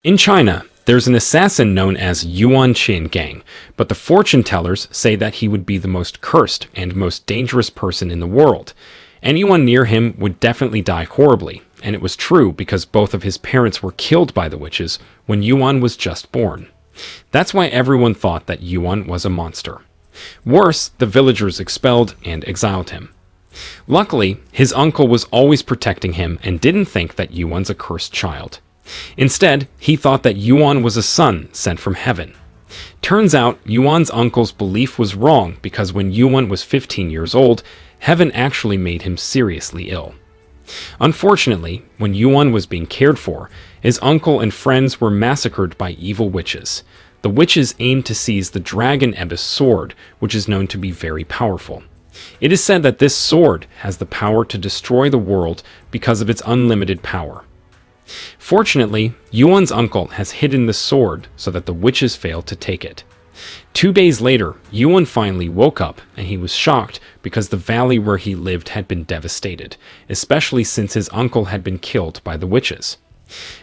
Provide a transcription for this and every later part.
In China, there's an assassin known as Yuan Qin Gang, but the fortune tellers say that he would be the most cursed and most dangerous person in the world. Anyone near him would definitely die horribly, and it was true because both of his parents were killed by the witches when Yuan was just born. That's why everyone thought that Yuan was a monster. Worse, the villagers expelled and exiled him. Luckily, his uncle was always protecting him and didn't think that Yuan's a cursed child. Instead, he thought that Yuan was a son sent from heaven. Turns out, Yuan's uncle's belief was wrong because when Yuan was 15 years old, heaven actually made him seriously ill. Unfortunately, when Yuan was being cared for, his uncle and friends were massacred by evil witches. The witches aimed to seize the dragon Ebis sword, which is known to be very powerful. It is said that this sword has the power to destroy the world because of its unlimited power. Fortunately, Yuan's uncle has hidden the sword so that the witches failed to take it. 2 days later, Yuan finally woke up and he was shocked because the valley where he lived had been devastated, especially since his uncle had been killed by the witches.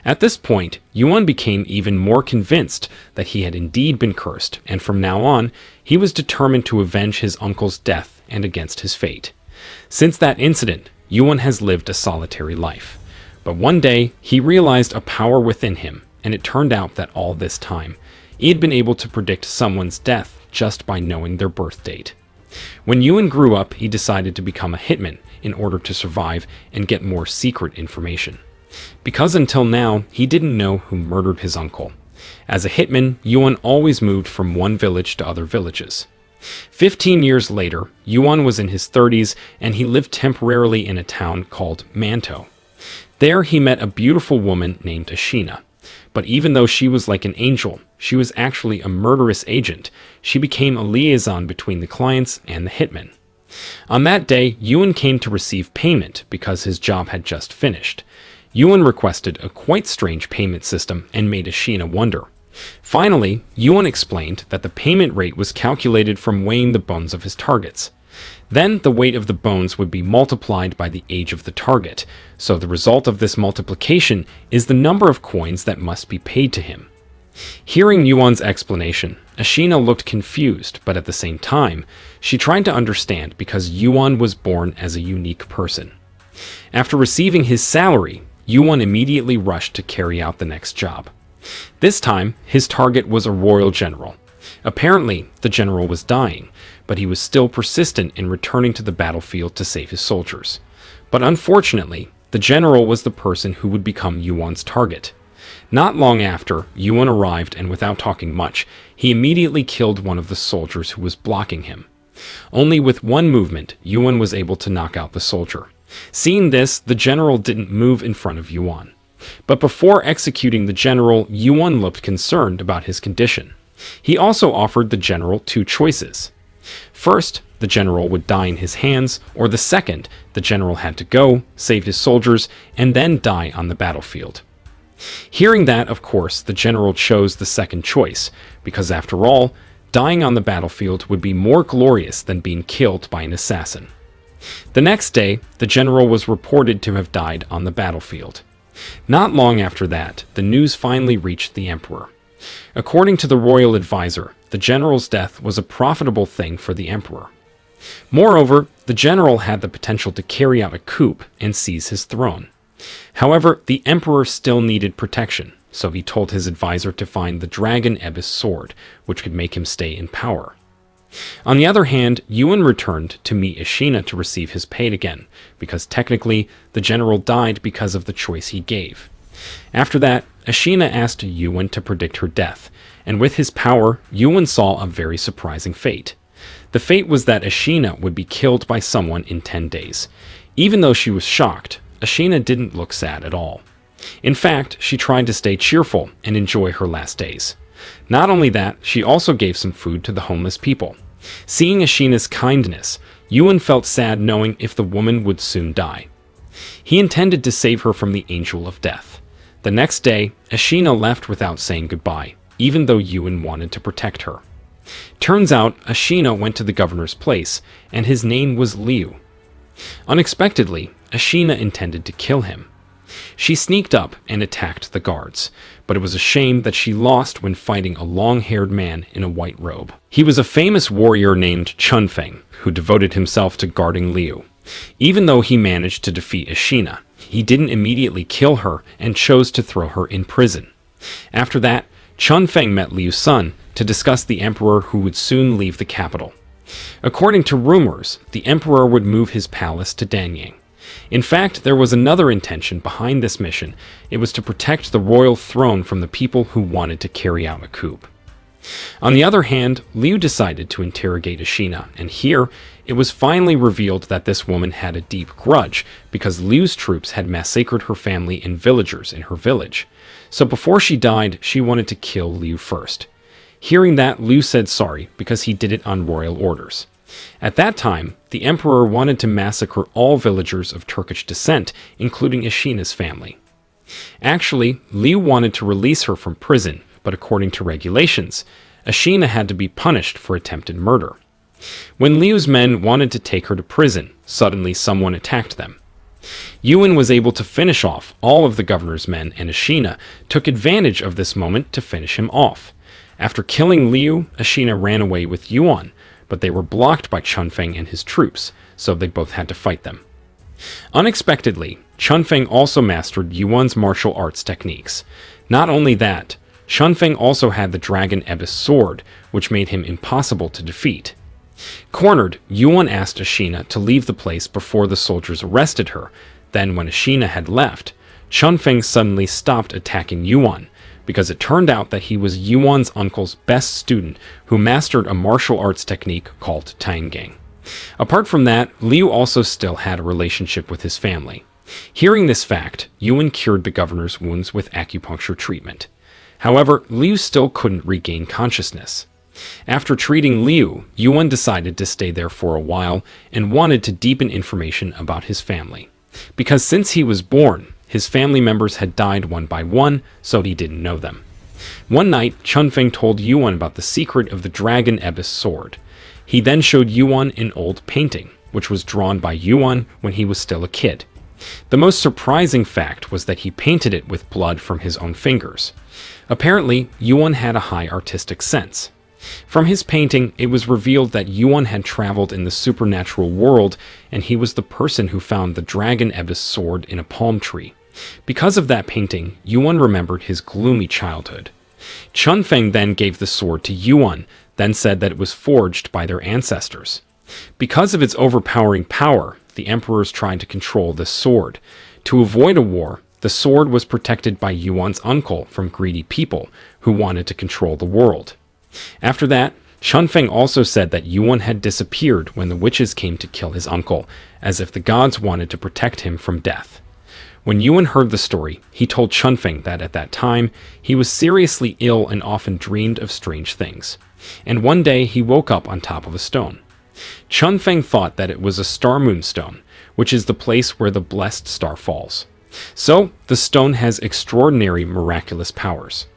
At this point, Yuan became even more convinced that he had indeed been cursed, and from now on, he was determined to avenge his uncle's death and against his fate. Since that incident, Yuan has lived a solitary life. But one day, he realized a power within him, and it turned out that all this time, he had been able to predict someone's death just by knowing their birth date. When Yuan grew up, he decided to become a hitman in order to survive and get more secret information. Because until now, he didn't know who murdered his uncle. As a hitman, Yuan always moved from one village to other villages. 15 years later, Yuan was in his 30s and he lived temporarily in a town called Mantou. There he met a beautiful woman named Ashina. But even though she was like an angel, she was actually a murderous agent. She became a liaison between the clients and the hitman. On that day, Yuan came to receive payment because his job had just finished. Yuan requested a quite strange payment system and made Ashina wonder. Finally, Yuan explained that the payment rate was calculated from weighing the bones of his targets. Then the weight of the bones would be multiplied by the age of the target, so the result of this multiplication is the number of coins that must be paid to him. Hearing Yuan's explanation, Ashina looked confused, but at the same time, she tried to understand because Yuan was born as a unique person. After receiving his salary, Yuan immediately rushed to carry out the next job. This time, his target was a royal general. Apparently, the general was dying, but he was still persistent in returning to the battlefield to save his soldiers. But unfortunately, the general was the person who would become Yuan's target. Not long after, Yuan arrived and without talking much, he immediately killed one of the soldiers who was blocking him. Only with one movement, Yuan was able to knock out the soldier. Seeing this, the general didn't move in front of Yuan. But before executing the general, Yuan looked concerned about his condition. He also offered the general 2 choices. First, the general would die in his hands, or the second, the general had to go, save his soldiers, and then die on the battlefield. Hearing that, of course, the general chose the second choice, because after all, dying on the battlefield would be more glorious than being killed by an assassin. The next day, the general was reported to have died on the battlefield. Not long after that, the news finally reached the emperor. According to the royal advisor, the general's death was a profitable thing for the emperor. Moreover, the general had the potential to carry out a coup and seize his throne. However, the emperor still needed protection, so he told his advisor to find the dragon Ebis sword, which could make him stay in power. On the other hand, Yuan returned to meet Ashina to receive his pay again, because technically, the general died because of the choice he gave. After that, Ashina asked Yuan to predict her death, and with his power, Yuan saw a very surprising fate. The fate was that Ashina would be killed by someone in 10 days. Even though she was shocked, Ashina didn't look sad at all. In fact, she tried to stay cheerful and enjoy her last days. Not only that, she also gave some food to the homeless people. Seeing Ashina's kindness, Yuan felt sad knowing if the woman would soon die. He intended to save her from the angel of death. The next day, Ashina left without saying goodbye, even though Yuan wanted to protect her. Turns out, Ashina went to the governor's place, and his name was Liu. Unexpectedly, Ashina intended to kill him. She sneaked up and attacked the guards, but it was a shame that she lost when fighting a long-haired man in a white robe. He was a famous warrior named Chunfeng, who devoted himself to guarding Liu. Even though he managed to defeat Ashina, he didn't immediately kill her and chose to throw her in prison. After that, Chunfeng met Liu's son to discuss the emperor who would soon leave the capital. According to rumors, the emperor would move his palace to Danyang. In fact, there was another intention behind this mission. It was to protect the royal throne from the people who wanted to carry out a coup. On the other hand, Liu decided to interrogate Ashina, and here it was finally revealed that this woman had a deep grudge because Liu's troops had massacred her family and villagers in her village. So before she died, she wanted to kill Liu first. Hearing that, Liu said sorry because he did it on royal orders. At that time, the emperor wanted to massacre all villagers of Turkish descent, including Ashina's family. Actually, Liu wanted to release her from prison, but according to regulations, Ashina had to be punished for attempted murder. When Liu's men wanted to take her to prison, suddenly someone attacked them. Yuan was able to finish off all of the governor's men, and Ashina took advantage of this moment to finish him off. After killing Liu, Ashina ran away with Yuan, but they were blocked by Chunfeng and his troops, so they both had to fight them. Unexpectedly, Chunfeng also mastered Yuan's martial arts techniques. Not only that, Chunfeng also had the Dragon Abyss sword, which made him impossible to defeat. Cornered, Yuan asked Ashina to leave the place before the soldiers arrested her. Then, when Ashina had left, Chunfeng suddenly stopped attacking Yuan, because it turned out that he was Yuan's uncle's best student who mastered a martial arts technique called Taingang. Apart from that, Liu also still had a relationship with his family. Hearing this fact, Yuan cured the governor's wounds with acupuncture treatment. However, Liu still couldn't regain consciousness. After treating Liu, Yuan decided to stay there for a while and wanted to deepen information about his family. Because since he was born, his family members had died one by one, so he didn't know them. One night, Chunfeng told Yuan about the secret of the Dragon Abyss sword. He then showed Yuan an old painting, which was drawn by Yuan when he was still a kid. The most surprising fact was that he painted it with blood from his own fingers. Apparently, Yuan had a high artistic sense. From his painting, it was revealed that Yuan had traveled in the supernatural world, and he was the person who found the Dragon Abyss sword in a palm tree. Because of that painting, Yuan remembered his gloomy childhood. Chunfeng then gave the sword to Yuan, then said that it was forged by their ancestors. Because of its overpowering power, the emperors tried to control this sword. To avoid a war, the sword was protected by Yuan's uncle from greedy people who wanted to control the world. After that, Chunfeng also said that Yuan had disappeared when the witches came to kill his uncle, as if the gods wanted to protect him from death. When Yuan heard the story, he told Chunfeng that at that time, he was seriously ill and often dreamed of strange things. And one day he woke up on top of a stone. Chunfeng thought that it was a star moon stone, which is the place where the blessed star falls. So, the stone has extraordinary miraculous powers.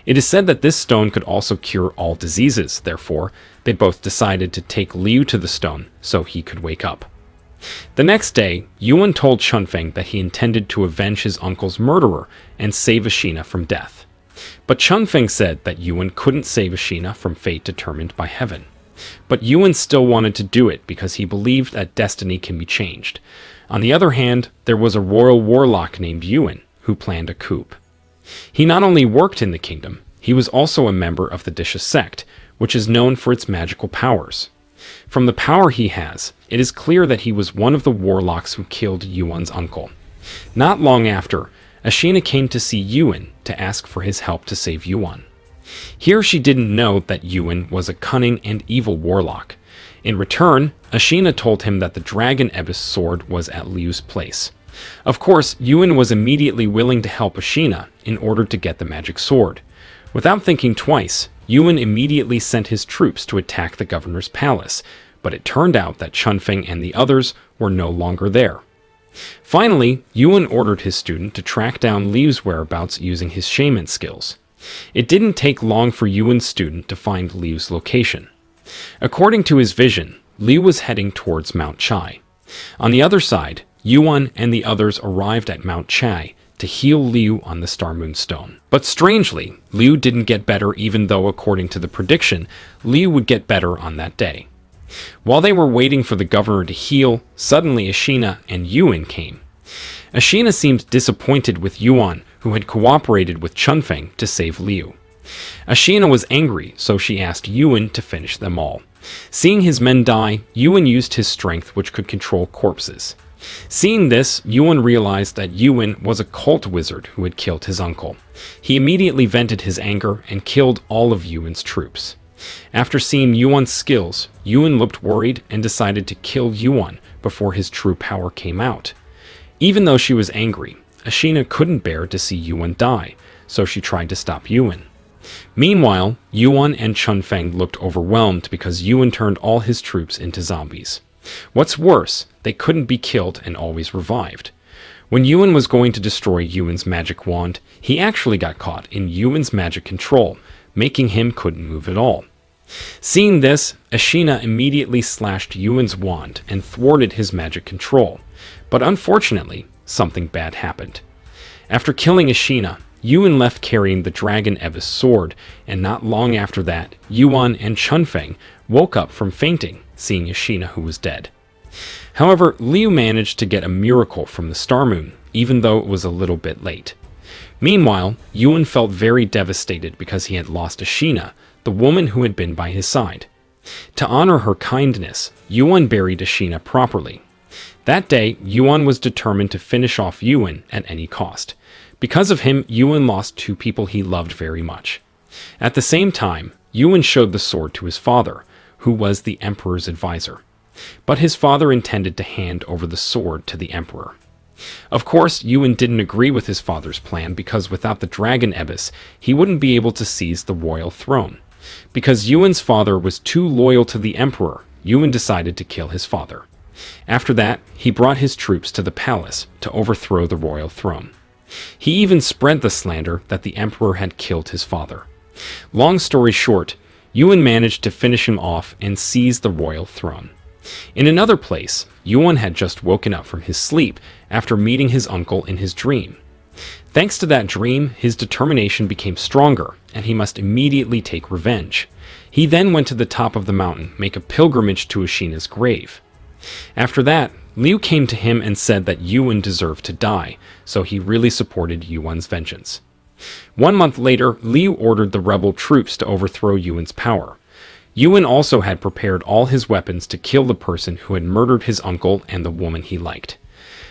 It is said that this stone could also cure all diseases, therefore, they both decided to take Liu to the stone so he could wake up. The next day, Yuan told Chunfeng that he intended to avenge his uncle's murderer and save Ashina from death. But Chunfeng said that Yuan couldn't save Ashina from fate determined by heaven. But Yuan still wanted to do it because he believed that destiny can be changed. On the other hand, there was a royal warlock named Yuan who planned a coup. He not only worked in the kingdom, he was also a member of the Disha sect, which is known for its magical powers. From the power he has, it is clear that he was one of the warlocks who killed Yuan's uncle. Not long after, Ashina came to see Yuan to ask for his help to save Yuan. Here she didn't know that Yuan was a cunning and evil warlock. In return, Ashina told him that the Dragon Abyss sword was at Liu's place. Of course, Yuan was immediately willing to help Ashina in order to get the magic sword. Without thinking twice, Yuan immediately sent his troops to attack the governor's palace, but it turned out that Chunfeng and the others were no longer there. Finally, Yuan ordered his student to track down Liu's whereabouts using his shaman skills. It didn't take long for Yuan's student to find Liu's location. According to his vision, Liu was heading towards Mount Chai. On the other side, Yuan and the others arrived at Mount Chai, to heal Liu on the Star Moon Stone. But strangely, Liu didn't get better, even though, according to the prediction, Liu would get better on that day. While they were waiting for the governor to heal, suddenly Ashina and Yuan came. Ashina seemed disappointed with Yuan, who had cooperated with Chunfeng to save Liu. Ashina was angry, so she asked Yuan to finish them all. Seeing his men die, Yuan used his strength, which could control corpses. Seeing this, Yuan realized that Yuan was a cult wizard who had killed his uncle. He immediately vented his anger and killed all of Yuan's troops. After seeing Yuan's skills, Yuan looked worried and decided to kill Yuan before his true power came out. Even though she was angry, Ashina couldn't bear to see Yuan die, so she tried to stop Yuan. Meanwhile, Yuan and Chunfeng looked overwhelmed because Yuan turned all his troops into zombies. What's worse, they couldn't be killed and always revived. When Yuan was going to destroy Yuan's magic wand, he actually got caught in Yuan's magic control, making him couldn't move at all. Seeing this, Ashina immediately slashed Yuan's wand and thwarted his magic control. But unfortunately, something bad happened. After killing Ashina, Yuan left carrying the Dragon Ebis sword, and not long after that, Yuan and Chunfeng woke up from fainting, seeing Ashina, who was dead. However, Liu managed to get a miracle from the Star Moon, even though it was a little bit late. Meanwhile, Yuan felt very devastated because he had lost Ashina, the woman who had been by his side. To honor her kindness, Yuan buried Ashina properly. That day, Yuan was determined to finish off Yuan at any cost. Because of him, Yuan lost two people he loved very much. At the same time, Yuan showed the sword to his father, who was the emperor's advisor. But his father intended to hand over the sword to the emperor. Of course, Yuan didn't agree with his father's plan because without the Dragon Ebis, he wouldn't be able to seize the royal throne. Because Yuan's father was too loyal to the emperor, Yuan decided to kill his father. After that, he brought his troops to the palace to overthrow the royal throne. He even spread the slander that the emperor had killed his father. Long story short, Yuan managed to finish him off and seize the royal throne. In another place, Yuan had just woken up from his sleep after meeting his uncle in his dream. Thanks to that dream, his determination became stronger, and he must immediately take revenge. He then went to the top of the mountain, make a pilgrimage to Ashina's grave. After that, Liu came to him and said that Yuan deserved to die, so he really supported Yuan's vengeance. 1 month later, Liu ordered the rebel troops to overthrow Yuan's power. Yuan also had prepared all his weapons to kill the person who had murdered his uncle and the woman he liked.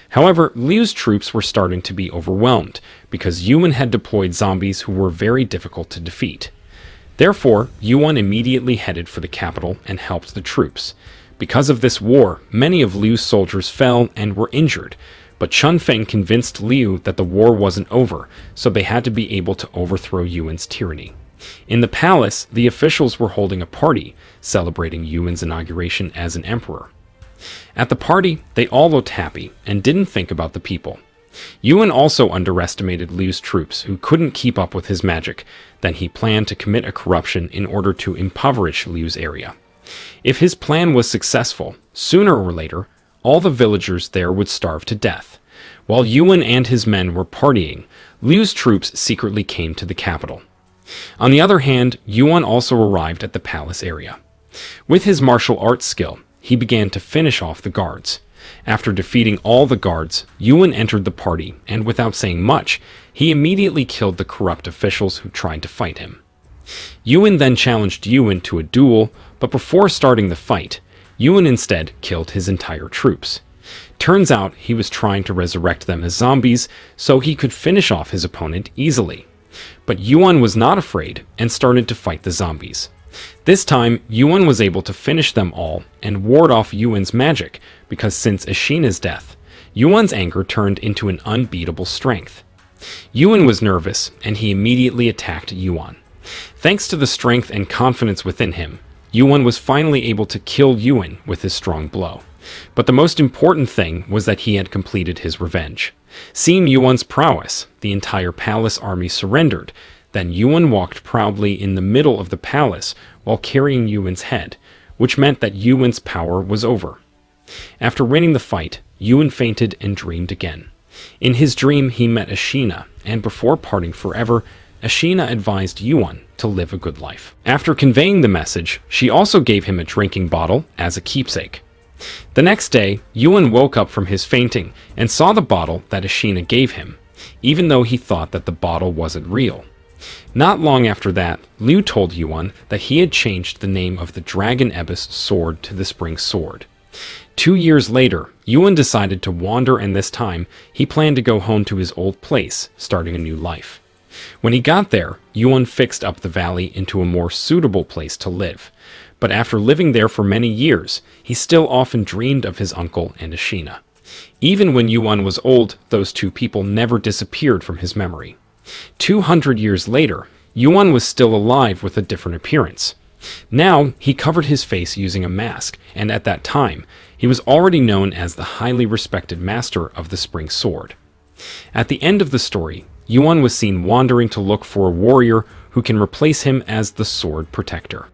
However, Liu's troops were starting to be overwhelmed because Yuan had deployed zombies who were very difficult to defeat. Therefore, Yuan immediately headed for the capital and helped the troops. Because of this war, many of Liu's soldiers fell and were injured, but Chunfeng convinced Liu that the war wasn't over, so they had to be able to overthrow Yuan's tyranny. In the palace, the officials were holding a party, celebrating Yuan's inauguration as an emperor. At the party, they all looked happy and didn't think about the people. Yuan also underestimated Liu's troops, who couldn't keep up with his magic. Then he planned to commit a corruption in order to impoverish Liu's area. If his plan was successful, sooner or later, all the villagers there would starve to death. While Yuan and his men were partying, Liu's troops secretly came to the capital. On the other hand, Yuan also arrived at the palace area. With his martial arts skill, he began to finish off the guards. After defeating all the guards, Yuan entered the party, and without saying much, he immediately killed the corrupt officials who tried to fight him. Yuan then challenged Yuan to a duel, but before starting the fight, Yuan instead killed his entire troops. Turns out he was trying to resurrect them as zombies so he could finish off his opponent easily. But Yuan was not afraid and started to fight the zombies. This time, Yuan was able to finish them all and ward off Yuan's magic because since Ashina's death, Yuan's anger turned into an unbeatable strength. Yuan was nervous and he immediately attacked Yuan. Thanks to the strength and confidence within him, Yuan was finally able to kill Yuan with his strong blow. But the most important thing was that he had completed his revenge. Seeing Yuan's prowess, the entire palace army surrendered. Then Yuan walked proudly in the middle of the palace while carrying Yuan's head, which meant that Yuan's power was over. After winning the fight, Yuan fainted and dreamed again. In his dream, he met Ashina, and before parting forever, Ashina advised Yuan to live a good life. After conveying the message, she also gave him a drinking bottle as a keepsake. The next day, Yuan woke up from his fainting and saw the bottle that Ashina gave him, even though he thought that the bottle wasn't real. Not long after that, Liu told Yuan that he had changed the name of the Dragon Abyss sword to the Spring Sword. 2 years later, Yuan decided to wander, and this time, he planned to go home to his old place, starting a new life. When he got there, Yuan fixed up the valley into a more suitable place to live. But after living there for many years, he still often dreamed of his uncle and Ashina. Even when Yuan was old, those two people never disappeared from his memory. 200 years later, Yuan was still alive with a different appearance. Now, he covered his face using a mask, and at that time, he was already known as the highly respected master of the Spring Sword. At the end of the story, Yuan was seen wandering to look for a warrior who can replace him as the sword protector.